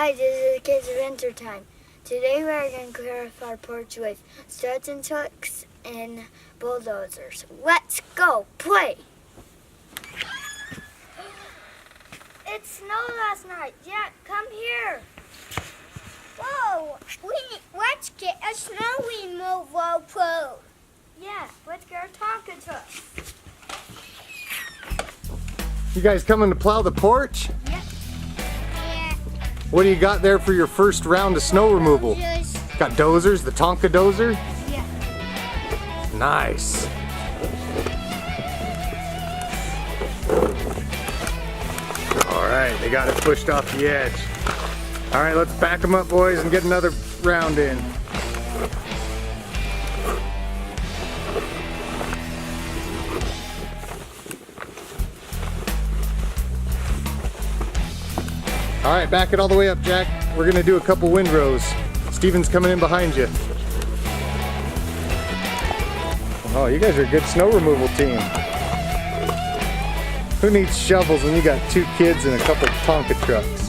Hi, this is Kids Winter Time. Today we are going to clear off our porch with Tonka Trucks and bulldozers. Let's go play! It snowed last night. Yeah, come here. Whoa! Let's get a snow removal plow. Yeah, let's get our Tonka Trucks. You guys coming to plow the porch? Yeah. Yeah. What do you got there for your first round of snow removal? Just Got dozers, the Tonka dozer? Yeah. Nice. All right, they got it pushed off the edge. All right, let's back them up, boys, and get another round in. All right, back it all the way up, Jack. We're gonna do a couple windrows. Steven's coming in behind you. Oh, you guys are a good snow removal team. Who needs shovels when you got 2 kids and a couple Tonka trucks?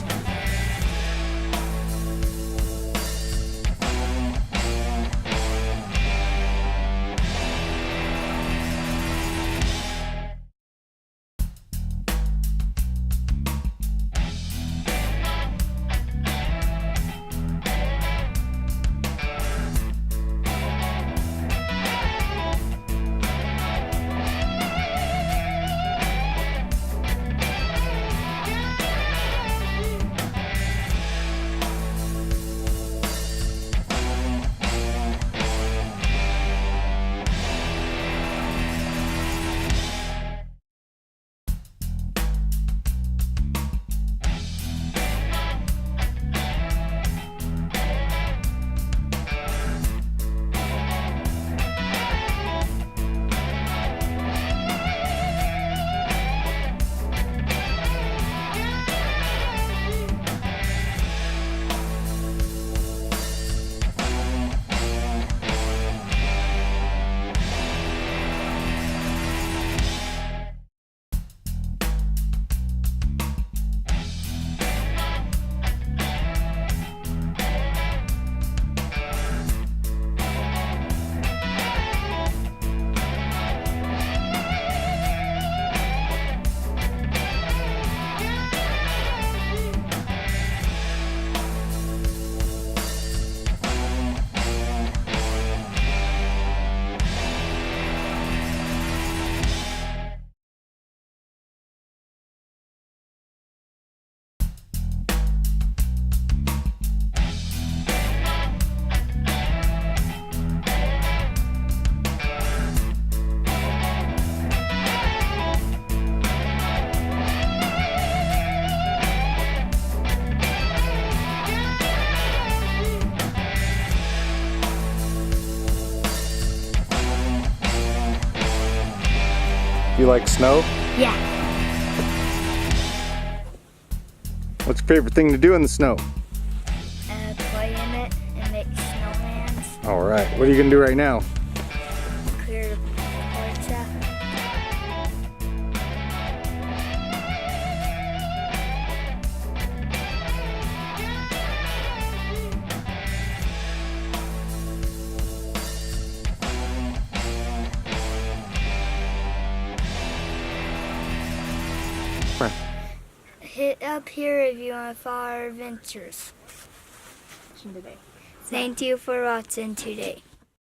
You like snow? Yeah. What's your favorite thing to do in the snow? Play in it and make snowmans. All right, what are you gonna do right now? Clear the porch up. Hit up here if you want to follow our adventures. Thank you for watching today.